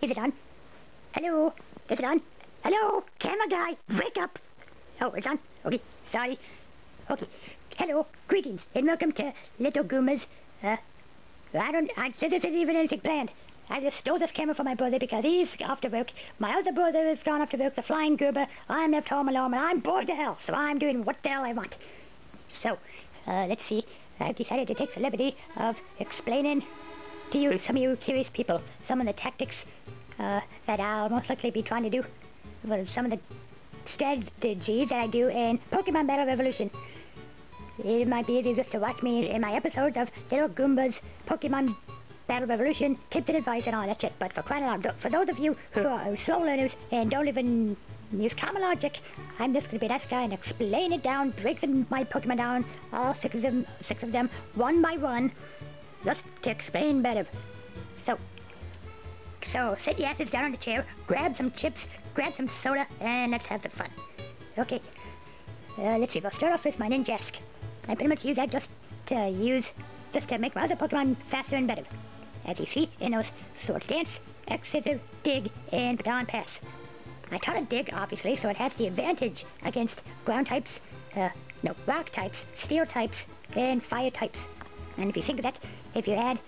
Is it on? Hello? Is it on? Hello? Camera guy, wake up! Oh, it's on? Okay, sorry. Okay. Hello, greetings, and welcome to Little Goombas. This isn't even anything planned. I just stole this camera from my brother because he's off to work. My other brother has gone off to work, the flying Goomba. I'm left home alone, and I'm bored to hell, so I'm doing what the hell I want. So, let's see. I've decided to take the liberty of explaining to you, some of you curious people, some of the tactics that I'll most likely be trying to do. Well, some of the strategies that I do in Pokemon Battle Revolution. It might be easy just to watch me in my episodes of Little Goomba's Pokemon Battle Revolution, tips and advice and all that shit. But for crying out loud, for those of you who are slow learners and don't even use common logic, I'm just going to be that guy and explain it down, break my Pokemon down, all six of them, one by one, just to explain better. So sit your asses down on the chair, grab some chips, grab some soda, and let's have some fun. Okay, let's see, we'll start off with my Ninjask. I pretty much use that just to make my other Pokemon faster and better. As you see in those Swords Dance, Excessive, Dig, and Baton Pass. I taught it Dig, obviously, so it has the advantage against ground types, rock types, steel types, and fire types. And if you think of that, if you add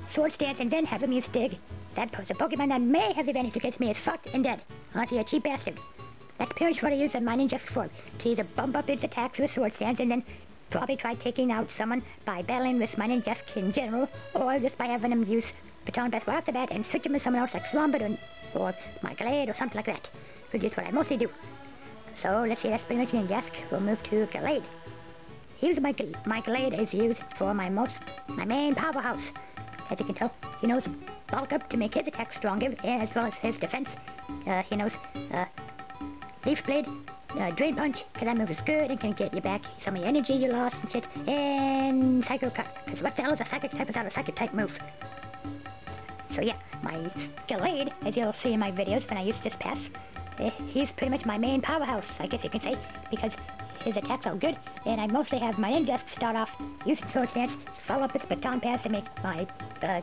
Swords Dance and then have him use Dig, that puts a Pokemon that may have the advantage against me is fucked and dead. Unless you're a cheap bastard. That's pretty much what I use my Ninjask for. To either bump up its attacks with Swords Dance and then probably try taking out someone by battling with my Ninjask in general, or just by having them use Baton Pass right off the bat and switch them with someone else like Swampert or my Glade or something like that, which is what I mostly do. So let's see, that's pretty much Ninjask. We'll move to Glade. My Glade is used for my main powerhouse. As you can tell, he knows bulk up to make his attack stronger, as well as his defense. He knows Leaf Blade, Drain Punch, because that move is good and can get you back some of your energy you lost and shit, and Psycho Cut, because what the hell is a Psychic type without a Psychic type move? So yeah, my Glade, as you'll see in my videos when I use this pass, he's pretty much my main powerhouse, I guess you can say, because his attacks are good, and I mostly have my Ninjask start off using Swords Dance, follow up with Baton Pass to make my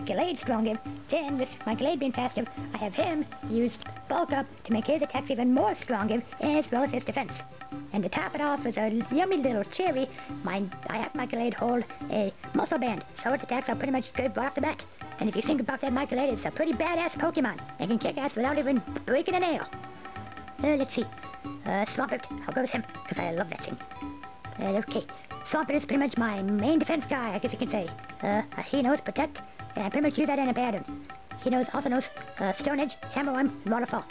Glade stronger. Then, with my Glade being faster, I have him use Bulk Up to make his attacks even more stronger, as well as his defense. And to top it off with a yummy little cherry, I have my Glade hold a Muscle Band, so its attacks are pretty much good right off the bat. And if you think about that, my Glade is a pretty badass Pokemon, and can kick ass without even breaking a nail. Let's see. Swampert, I'll go with him, because I love that thing. Okay, Swampert is pretty much my main defense guy, I guess you can say. He knows Protect, and I pretty much use that in a pattern. He also knows Stone Edge, Hammer Worm, and Waterfall.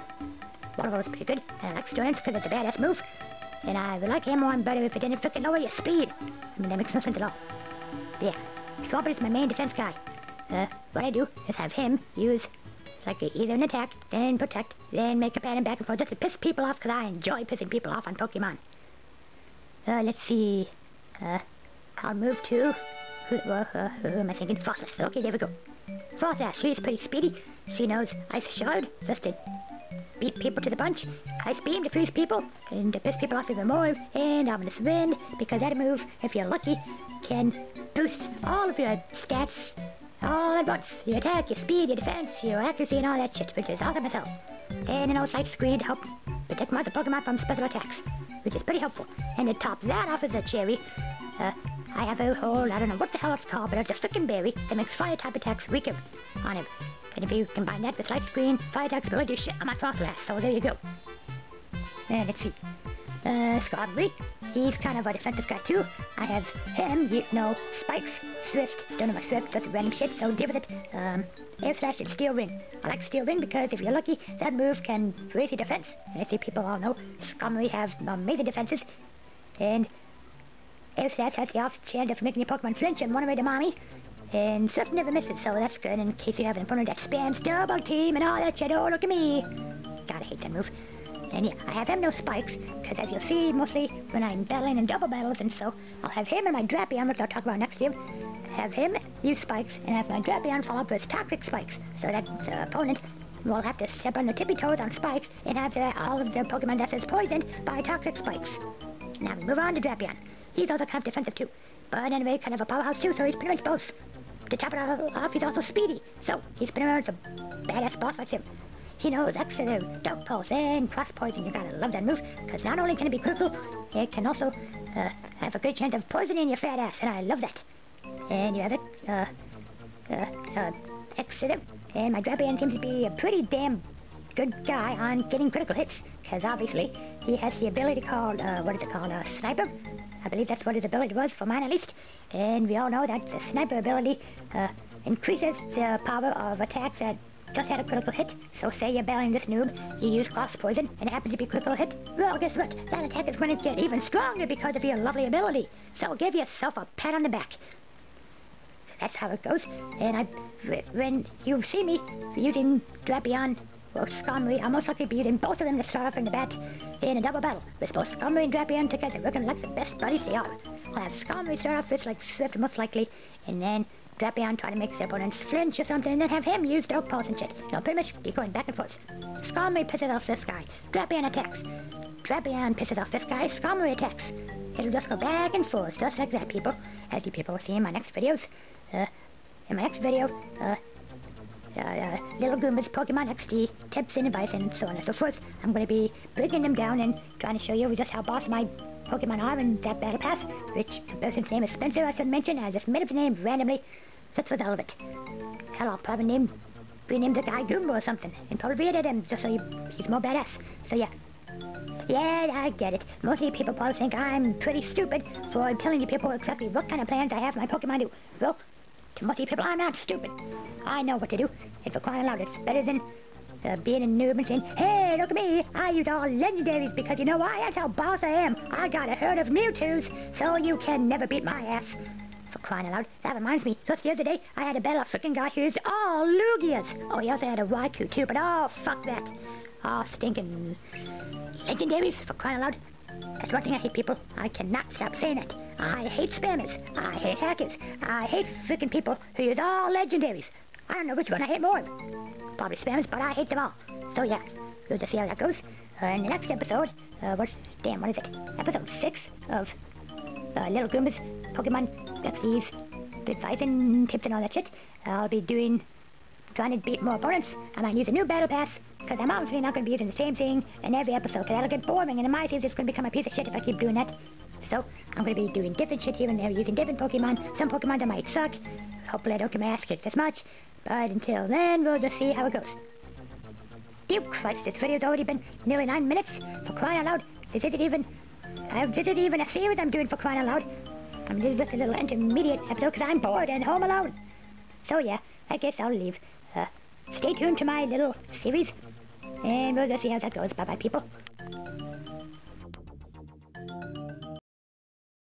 Waterfall is pretty good, and I like Stone Edge because it's a badass move. And I would like Hammer Worm better if it didn't freaking lower your speed. I mean, that makes no sense at all. But yeah, Swampert is my main defense guy. What I do is have him use like either an attack, then protect, then make a pattern back and forth just to piss people off, because I enjoy pissing people off on Pokemon. Let's see. I'll move to... who am I thinking? Frostlass. Okay, there we go. Frostlass, she's pretty speedy. She knows Ice Shard, just to beat people to the punch. Ice Beam to freeze people, and to piss people off even more. And Ominous Wind, because that move, if you're lucky, can boost all of your stats all at once. Your attack, your speed, your defense, your accuracy, and all that shit, which is awesome as hell. And an Light Screen to help protect my other Pokemon from special attacks, which is pretty helpful. And to top that off as a cherry, I have a whole, I don't know what the hell it's called, but it's a freaking berry that makes fire type attacks weaker on him. And if you combine that with Light Screen, fire attacks will do shit on my Frostlass, so there you go. And let's see. Scarberry, he's kind of a defensive guy too. I have him, Spikes, Swift, don't know my Swift, just random shit, so deal with it. Air Slash and Steel Ring. I like Steel Ring because if you're lucky, that move can raise your defense. And I see people all know Skarmory have amazing defenses. And Air Slash has the off chance of making your Pokemon flinch and run away to mommy. And Swift never misses, so that's good in case you have an opponent that spams double team and all that shit. Oh, look at me. God, I hate that move. And yeah, I have him no spikes, because as you'll see, mostly when I'm battling in double battles, and so I'll have him and my Drapion, which I'll talk about next year, have him use spikes, and have my Drapion follow up with toxic spikes, so that the opponent will have to step on their tippy toes on spikes, and have all of their Pokemon that is poisoned by toxic spikes. Now we move on to Drapion. He's also kind of defensive too, but anyway, kind of a powerhouse too, so he's pretty much both. to top it all off, he's also speedy. So he's been around some badass boss like him. He knows Exeter, Dark Pulse, and Cross Poison. You gotta love that move, because not only can it be critical, it can also have a good chance of poisoning your fat ass, and I love that. And you have it, Exeter, and my Drapian seems to be a pretty damn good guy on getting critical hits, because obviously he has the ability called, Sniper. I believe that's what his ability was, for mine at least. And we all know that the Sniper ability increases the power of attacks that just had a critical hit. So say you're battling this noob, you use Cross Poison, and it happens to be critical hit. Well, guess what? That attack is going to get even stronger because of your lovely ability. So give yourself a pat on the back. That's how it goes. And when you see me using Drapion or Skarmory, I'll most likely be using both of them to start off in the bat in a double battle, with both Skarmory and Drapion together, working like the best buddies they are. I'll have Skarmory start off with like Swift most likely, and then Drapion try to make the opponents flinch or something, and then have him use Dark Pulse and shit. So pretty much be going back and forth. Skarmory pisses off this guy, Drapion attacks. Drapion pisses off this guy, Skarmory attacks. It'll just go back and forth, just like that, people. As you people will see in my next videos. In my next video, Little Goomba's Pokemon XD, tips and advice, and so on and so forth. I'm going to be breaking them down and trying to show you just how boss my Pokemon are in that battle pass, which the person's name is Spencer, I should mention. I just made up the name randomly, just for the hell of it. Hell, I'll probably rename the guy Goomba or something, and probably edit him just so he's more badass. So yeah. Yeah, I get it. Most of you people probably think I'm pretty stupid for telling you people exactly what kind of plans I have my Pokemon do. Well, to most of you people, I'm not stupid. I know what to do. And for crying out loud, it's better than being a noob and saying, hey, look at me, I use all legendaries, because you know why? That's how boss I am. I got a herd of Mewtwo's, so you can never beat my ass. For crying out loud, that reminds me, just the other day, I had a battle of freaking guy who used all Lugias. Oh, he also had a Raikou too, but oh, fuck that. Oh, stinking legendaries, for crying out loud. That's one thing I hate, people. I cannot stop saying it. I hate spammers. I hate hackers. I hate freaking people who use all legendaries. I don't know which one I hate more. Probably spammers, but I hate them all. So yeah, we'll just see how that goes. In the next episode, what is it? Episode 6 of Little Goomba's Pokemon XD's advice and tips and all that shit. I'll be trying to beat more opponents. I might use a new battle pass, because I'm obviously not going to be using the same thing in every episode, because that'll get boring, and in my series it's going to become a piece of shit if I keep doing that. So, I'm going to be doing different shit here and there, using different Pokemon. Some Pokemon that might suck. Hopefully I don't get my ass kicked as much. But until then, we'll just see how it goes. Dear Christ, this video's already been nearly 9 minutes. For crying out loud, this isn't even a series I'm doing, for crying out loud. I mean, this is just a little intermediate episode, because I'm bored and home alone. So yeah, I guess I'll leave. Stay tuned to my little series, and we'll just see how that goes. Bye-bye, people.